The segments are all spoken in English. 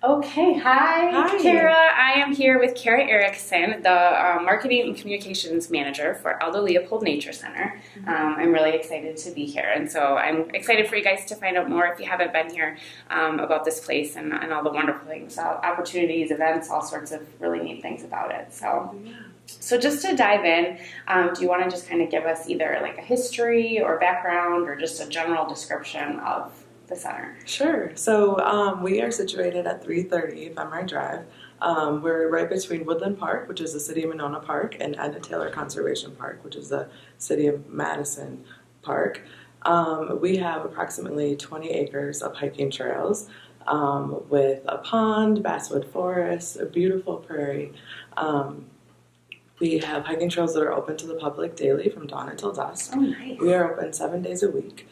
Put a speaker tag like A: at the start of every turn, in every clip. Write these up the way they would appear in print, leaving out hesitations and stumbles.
A: Okay, hi, Cara. I am here with Cara Erickson, the Marketing and Communications Manager for Aldo Leopold Nature Center. I'm really excited to be here, and so I'm excited for you guys to find out more if you haven't been here about this place and all the wonderful things, opportunities, events, all sorts of really neat things about it. So just to dive in, do you want to just kind of give us either like a history or background or just a general description of the center?
B: Sure. So we are situated at 330 Femri Drive. We're right between Woodland Park, which is the City of Monona Park, and Edna Taylor Conservation Park, which is the City of Madison Park. We have approximately 20 acres of hiking trails with a pond, basswood forest, a beautiful prairie. We have hiking trails that are open to the public daily from dawn until dusk.
A: Oh, nice.
B: We are open 7 days a week.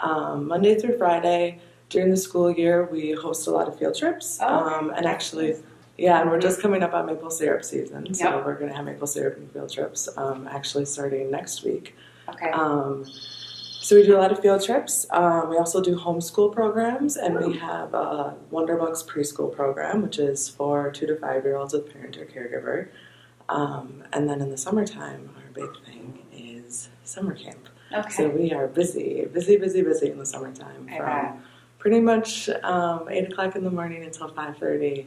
B: Monday through Friday. During the school year, we host a lot of field trips. And actually, and we're just coming up on maple syrup season, so we're going to have maple syrup and field trips actually starting next week.
A: Okay.
B: So we do a lot of field trips. We also do homeschool programs, and we have a Wonderbugs preschool program, which is for 2 to 5 year olds with parent or caregiver. And then in the summertime, our big thing is summer camp.
A: Okay.
B: So we are busy in the summertime from pretty much 8 o'clock in the morning until 5:30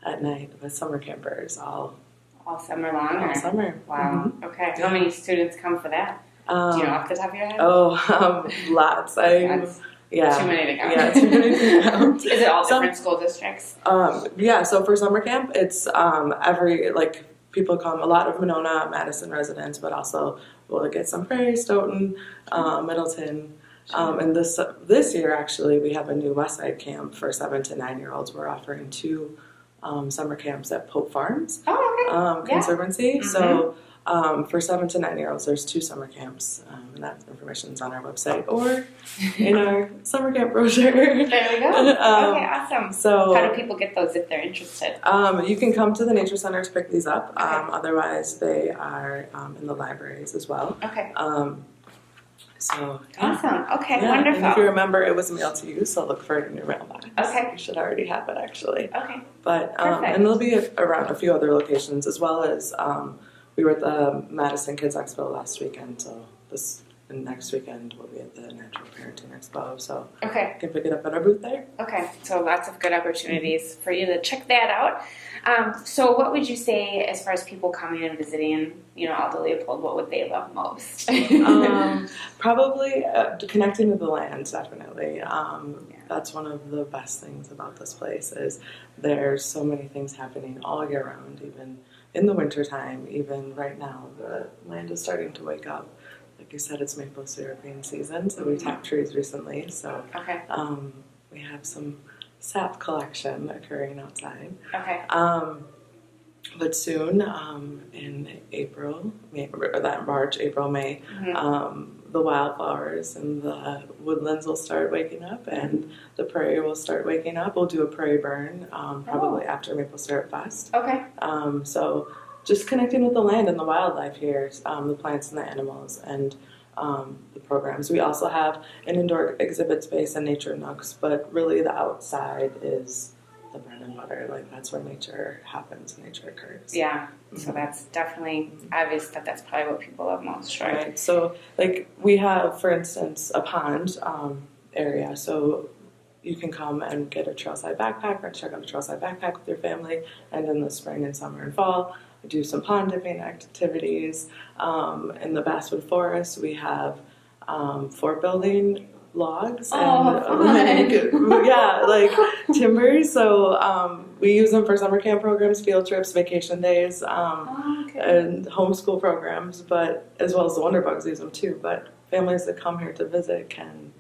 B: at night with summer campers all
A: summer long?
B: All summer.
A: Wow. Mm-hmm. Okay. How many students come for that? Do you know off the top of your head?
B: Lots.
A: Too many to count.
B: Yeah, too many to count.
A: Is it all different school districts?
B: So for summer camp, it's people come, a lot of Monona, Madison residents, but also we'll get some Prairie, Stoughton, Middleton. And this year, actually, we have a new Westside camp for 7 to 9 year olds. We're offering 2 summer camps at Pope Farms Conservancy. Mm-hmm. So for 7 to 9 year olds, there's 2 summer camps, and that information is on our website or in our summer camp brochure.
A: There we go. Okay, awesome. So how do people get those if they're interested?
B: You can come to the Nature Center to pick these up. Okay. Otherwise, they are in the libraries as well.
A: Okay.
B: Awesome.
A: Okay, wonderful.
B: And if you remember, it was mailed to you, so look for it in your mailbox.
A: Okay.
B: You should already have it, actually.
A: Okay.
B: But and there'll be around a few other locations, as well as we were at the Madison Kids Expo last weekend, so next weekend we'll be at the Natural Parenting Expo, so you can pick it up at our booth there.
A: Okay, so lots of good opportunities for you to check that out. So what would you say as far as people coming and visiting, Aldo Leopold, what would they love most?
B: Probably connecting with the land, definitely. That's one of the best things about this place is there's so many things happening all year round, even in the wintertime, even right now. The land is starting to wake up. Like you said, it's maple syruping season, so we tapped trees recently. So we have some sap collection occurring outside. Okay. But soon, in April, March, April, May, the wildflowers and the woodlands will start waking up, and the prairie will start waking up. We'll do a prairie burn probably after Maple Syrup Fest. Okay. So just connecting with the land and the wildlife here, the plants and the animals, and the programs. We also have an indoor exhibit space and nature nooks, but really the outside is the bread and butter. Like, that's where nature happens, nature occurs. Yeah,
A: so that's definitely obvious that's probably what people love most, right?
B: Right. So, like, we have, for instance, a pond area, so you can come and get a trailside backpack or check out a trailside backpack with your family, and in the spring and summer and fall, we do some pond dipping activities. In the basswood forest, we have fort building logs and timbers. So we use them for summer camp programs, field trips, vacation days, and homeschool programs, but as well as the Wonderbugs use them too. But families that come here to visit can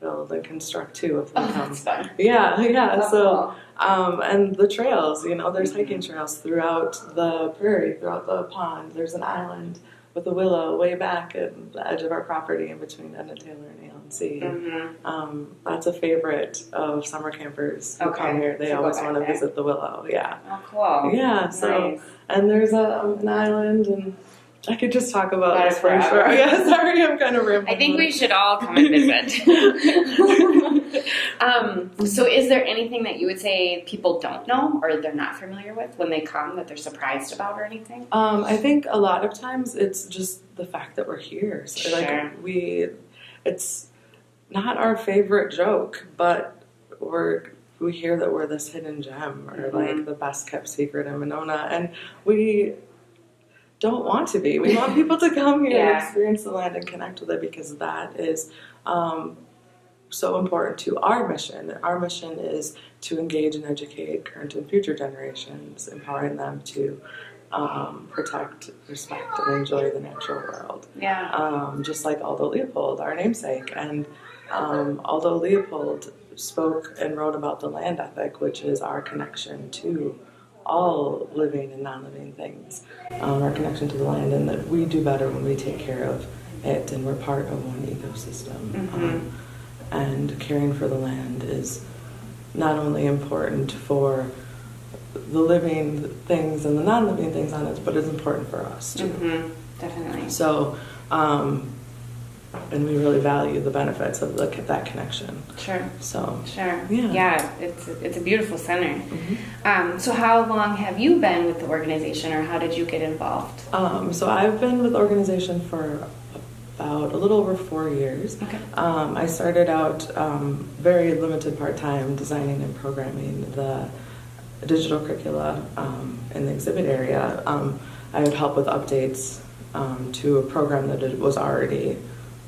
B: build and construct too if they come.
A: That's fun.
B: That's so cool. And the trails, there's hiking trails throughout the prairie, throughout the pond. There's an island with a willow way back at the edge of our property in between Edna Taylor and A&C. Mm-hmm. That's a favorite of summer campers who come here. They always want to visit the willow. Yeah.
A: Oh, cool.
B: Yeah. So, and there's an island, and I could just talk about this for sure. Yeah, sorry, I'm kind of rambling.
A: I think we should all come and visit. So is there anything that you would say people don't know or they're not familiar with when they come that they're surprised about or anything?
B: I think a lot of times it's just the fact that we're here. So
A: Sure.
B: It's not our favorite joke, but we hear that we're this hidden gem or like the best kept secret in Monona, and we don't want to be. We want people to come here and experience the land and connect with it, because that is so important to our mission. Our mission is to engage and educate current and future generations, empowering them to protect, respect, and enjoy the natural world.
A: Yeah.
B: Just like Aldo Leopold, our namesake. And Aldo Leopold spoke and wrote about the land ethic, which is our connection to all living and non-living things, our connection to the land, and that we do better when we take care of it, and we're part of one ecosystem. And caring for the land is not only important for the living things and the non-living things on it, but it's important for us too.
A: Definitely.
B: So, and we really value the benefits of that connection.
A: Sure.
B: So.
A: Sure. Yeah. It's a beautiful center. So how long have you been with the organization, or how did you get involved?
B: So I've been with the organization for about a little over 4 years.
A: Okay.
B: I started out very limited part-time designing and programming the digital curricula in the exhibit area. I would help with updates to a program that it was already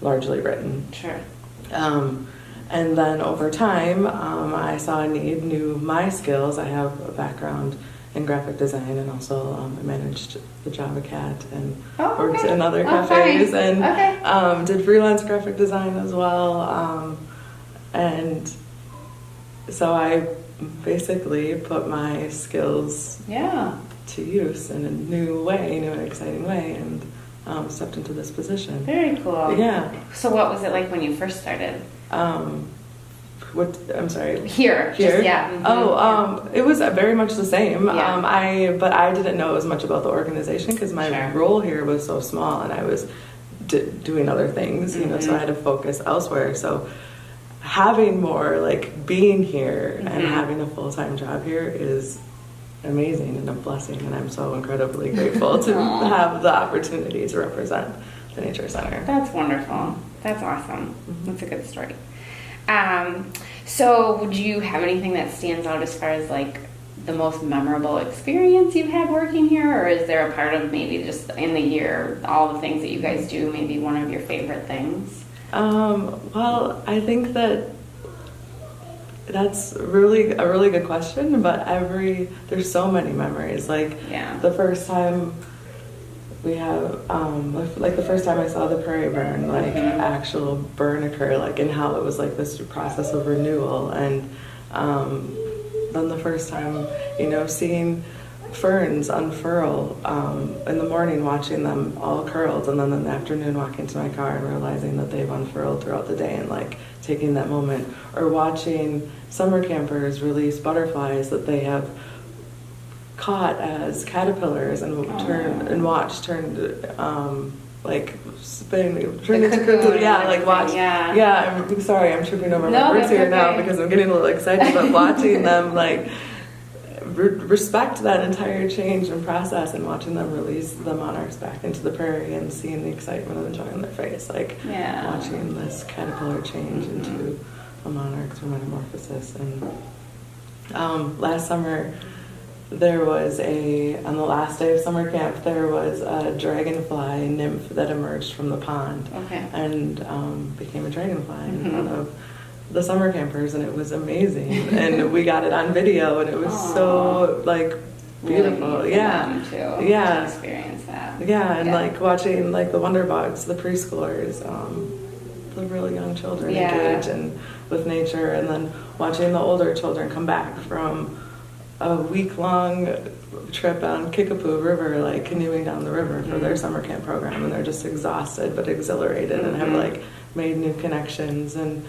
B: largely written.
A: Sure.
B: And then over time, I saw a need, knew my skills. I have a background in graphic design, and also I managed the Java Cat and worked in other cafes and did freelance graphic design as well. And so I basically put my skills to use in a new and exciting way, and stepped into this position.
A: Very cool.
B: Yeah.
A: So what was it like when you first started?
B: I'm sorry.
A: Here. Just,
B: it was very much the same.
A: Yeah.
B: But I didn't know as much about the organization because my role here was so small, and I was doing other things, so I had to focus elsewhere. So having more, like being here and having a full-time job here is amazing and a blessing, and I'm so incredibly grateful to have the opportunity to represent the Nature Center.
A: That's wonderful. That's awesome. That's a good story. So do you have anything that stands out as far as like the most memorable experience you've had working here, or is there a part of maybe just in the year, all the things that you guys do, maybe one of your favorite things?
B: Well, I think that's really a really good question, but there's so many memories. Like the first time we have, like the first time I saw the prairie burn, like actual burn occur, like, and how it was like this process of renewal, and then the first time, seeing ferns unfurl in the morning, watching them all curled, and then in the afternoon walking to my car and realizing that they've unfurled throughout the day, and like taking that moment, or watching summer campers release butterflies that they have caught as caterpillars and like spin into cocoon. I'm sorry, I'm tripping over my words here now because I'm getting a little excited, but watching them like respect that entire change and process, and watching them release the monarchs back into the prairie and seeing the excitement and the joy on their face, like watching this caterpillar change into a monarch through metamorphosis. And last summer there was on the last day of summer camp, there was a dragonfly nymph that emerged from the pond and became a dragonfly in front of the summer campers, and it was amazing. And we got it on video, and it was so like beautiful.
A: Really to experience that.
B: And like watching like the wonder bugs, the preschoolers, the really young children engage with nature, and then watching the older children come back from a week-long trip on Kickapoo River, like canoeing down the river for their summer camp program, and they're just exhausted but exhilarated and have like made new connections, and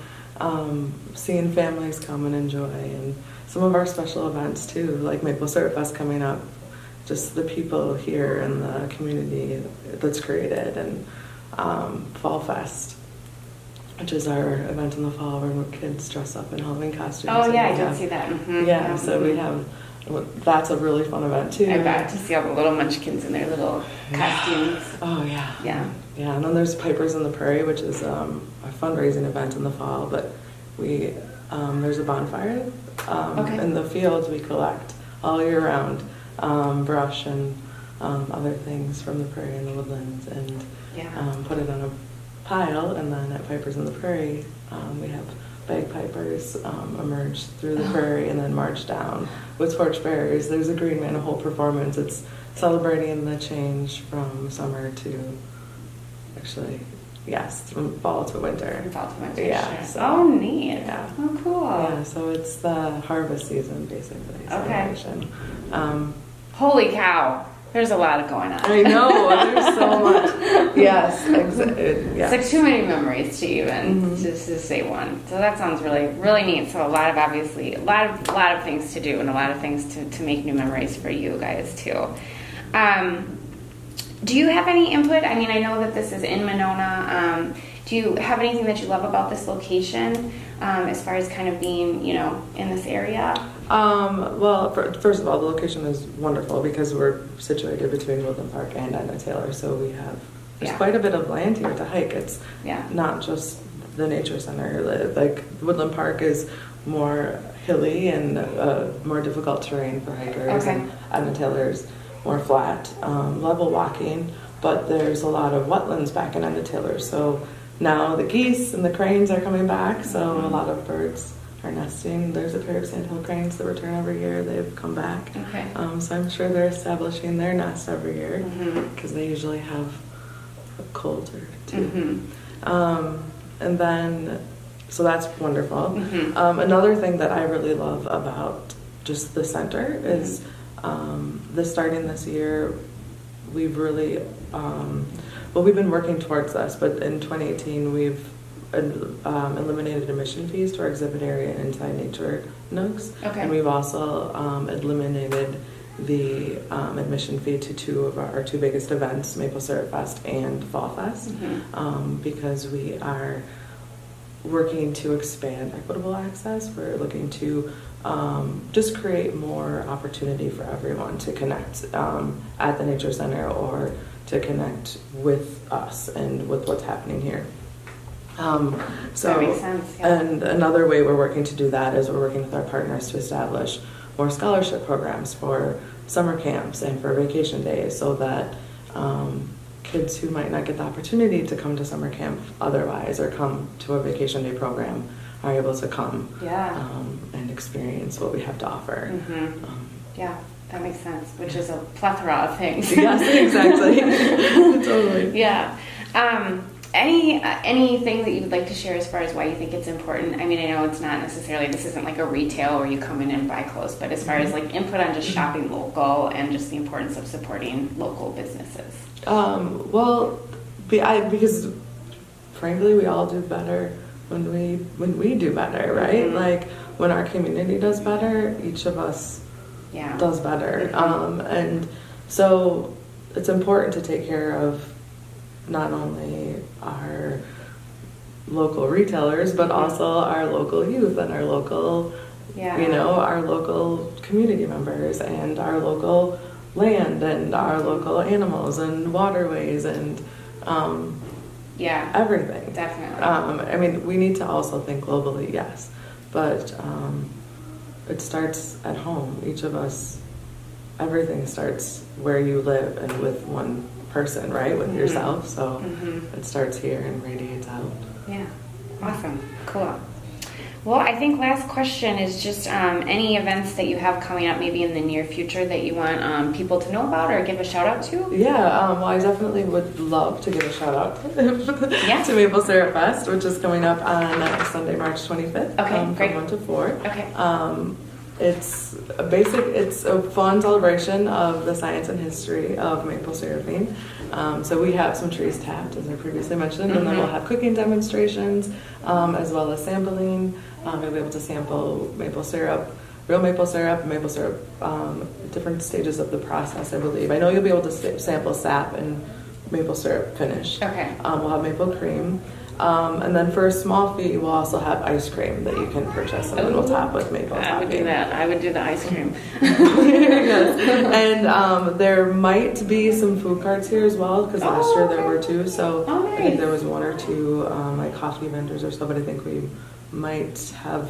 B: seeing families come and enjoy, and some of our special events too, like Maple Syrup Fest coming up, just the people here and the community that's created, and Fall Fest. which is our event in the fall where kids dress up in Halloween costumes.
A: Oh yeah, I did see that.
B: Yeah, so we have, that's a really fun event too.
A: I bet, to see all the little munchkins in their little costumes.
B: Oh yeah.
A: Yeah.
B: Yeah, and then there's Pipers in the Prairie, which is a fundraising event in the fall, but there's a bonfire in the fields. We collect all year round brush and other things from the prairie and the woodlands, and put it on a pile, and then at Pipers in the Prairie, we have bagpipers emerge through the prairie and then march down with torchbearers. There's a Green Man, a whole performance. It's celebrating the change from summer to, from fall to winter.
A: From fall to winter,
B: yeah.
A: Sure.
B: So,
A: oh, neat.
B: Yeah.
A: Oh, cool.
B: Yeah, so it's the harvest season, basically. Celebration.
A: Holy cow. There's a lot going on.
B: I know, there's so much. Yes,
A: It's like too many memories to even just to say one. So that sounds really, really neat. So a lot of things to do and a lot of things to make new memories for you guys too. Do you have any input? I mean, I know that this is in Monona. Do you have anything that you love about this location as far as kind of being, in this area?
B: Well, first of all, the location is wonderful because we're situated between Woodland Park and Edna Taylor, so there's quite a bit of land here to hike. It's not just the nature center. Like Woodland Park is more hilly and more difficult terrain for hikers, and Edna Taylor's more flat, level walking, but there's a lot of wetlands back in Edna Taylor, so now the geese and the cranes are coming back, so a lot of birds are nesting. There's a pair of sandhill cranes that return every year. They've come back. So I'm sure they're establishing their nest every year because they usually have a colt or two. And then, so that's wonderful. Another thing that I really love about just the center is starting this year, we've really, we've been working towards this, but in 2018 we've eliminated admission fees to our exhibit area and inside nature nooks. And we've also eliminated the admission fee to our two biggest events, Maple Syrup Fest and Fall Fest, because we are working to expand equitable access. We're looking to just create more opportunity for everyone to connect at the Nature Center or to connect with us and with what's happening here. So
A: that makes sense. Yeah.
B: And another way we're working to do that is we're working with our partners to establish more scholarship programs for summer camps and for vacation days, so that kids who might not get the opportunity to come to summer camp otherwise or come to a vacation day program are able to come and experience what we have to offer.
A: That makes sense, which is a plethora of things.
B: Yes, exactly. Totally.
A: Yeah. Anything that you would like to share as far as why you think it's important? I mean, I know it's not necessarily, this isn't like a retail where you come in and buy clothes, but as far as like input on just shopping local and just the importance of supporting local businesses. Because frankly, we all do better when we do better, right? Like when our community does better, each of us does better. And so it's important to take care of not only our local retailers, but also our local youth and our local, our local community members and our local land and our local animals and waterways and everything. Definitely.
B: I mean, we need to also think globally, yes, but it starts at home. Each of us, everything starts where you live and with one person, right? With yourself. So it starts here and radiates out.
A: Yeah. Awesome. Cool. Well, I think last question is just any events that you have coming up maybe in the near future that you want people to know about or give a shout out to?
B: Yeah, well, I definitely would love to give a shout out to Maple Syrup Fest, which is coming up on Sunday, March 25th.
A: Great.
B: From 1 to 4.
A: Okay.
B: It's a fun celebration of the science and history of maple syruping. So we have some trees tapped, as I previously mentioned, and then we'll have cooking demonstrations, as well as sampling. You'll be able to sample maple syrup, real maple syrup, different stages of the process, I believe. I know you'll be able to sample sap and maple syrup finish.
A: Okay.
B: We'll have maple cream. And then for a small fee, we'll also have ice cream that you can purchase, and then we'll top with maple
A: I would do that. I would do the ice cream.
B: Yes. And there might be some food carts here as well, because last year there were two. So
A: nice.
B: I think there was one or two like coffee vendors or so, but I think we might have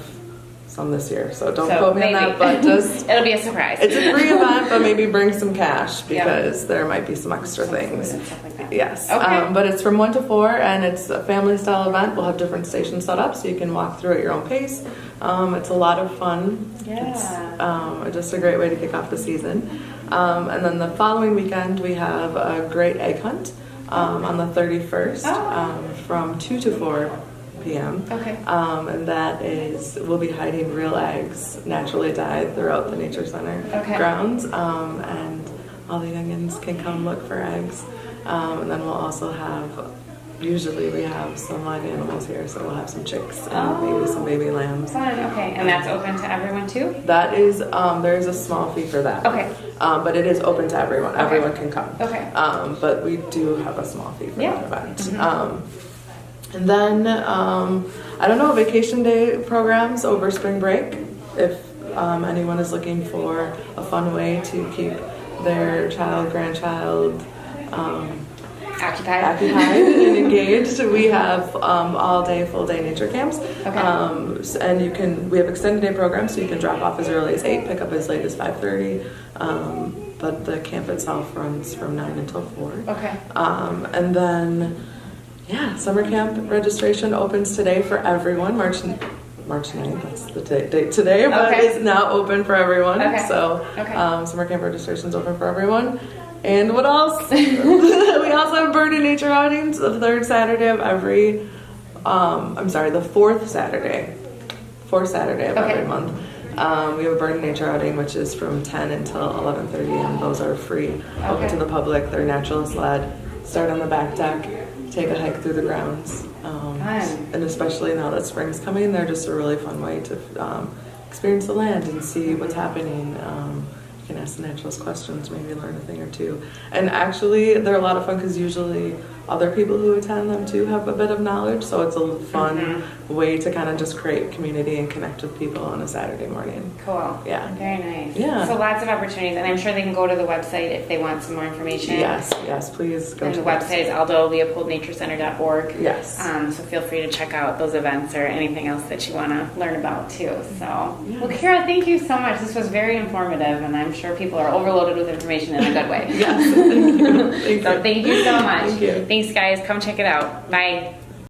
B: some this year. So don't quote me on that, but just
A: it'll be a surprise.
B: It's a free event, but maybe bring some cash because there might be some extra things.
A: And stuff like that.
B: Yes.
A: Okay.
B: But it's from 1 to 4, and it's a family style event. We'll have different stations set up so you can walk through at your own pace. It's a lot of fun.
A: Yeah.
B: It's just a great way to kick off the season. And then the following weekend we have a great egg hunt on the 31st from 2 to 4 p.m.
A: Okay.
B: And that is, we'll be hiding real eggs, naturally dyed, throughout the Nature Center grounds. And all the youngins can come look for eggs. And then we'll also have, usually we have some live animals here, so we'll have some chicks and maybe some baby lambs.
A: Fun. Okay. And that's open to everyone too?
B: That is, there is a small fee for that.
A: Okay.
B: But it is open to everyone. Okay. Everyone can come.
A: Okay.
B: But we do have a small fee for that event.
A: Mm-hmm.
B: And then, I don't know, vacation day programs over spring break. If anyone is looking for a fun way to keep their child, grandchild
A: occupied
B: and engaged, we have all day, full day nature camps.
A: Okay.
B: And we have extended day programs, so you can drop off as early as 8, pick up as late as 5:30. But the camp itself runs from 9 until 4.
A: Okay.
B: And then, summer camp registration opens today for everyone. March 9th, that's the date today, but it's now open for everyone. Okay. So summer camp registration is open for everyone. And what else? We also have bird and nature outings the third Saturday of every, the fourth Saturday of every month. We have a bird and nature outing, which is from 10 until 11:30, and those are free, open to the public. They're naturalist led. Start on the back deck, take a hike through the grounds. And especially now that spring's coming, they're just a really fun way to experience the land and see what's happening. You can ask the naturalist questions, maybe learn a thing or two. And actually, they're a lot of fun because usually other people who attend them too have a bit of knowledge, so it's a fun way to kind of just create community and connect with people on a Saturday morning.
A: Cool.
B: Yeah.
A: Very nice.
B: Yeah.
A: So lots of opportunities, and I'm sure they can go to the website if they want some more information.
B: Yes, please go to
A: the website. Is aldoleopoldnaturecenter.org.
B: Yes.
A: So feel free to check out those events or anything else that you want to learn about too. So, well, Cara, thank you so much. This was very informative, and I'm sure people are overloaded with information in a good way.
B: Yes. Thank you.
A: Thank you so much.
B: Thank you.
A: Thanks, guys. Come check it out. Bye.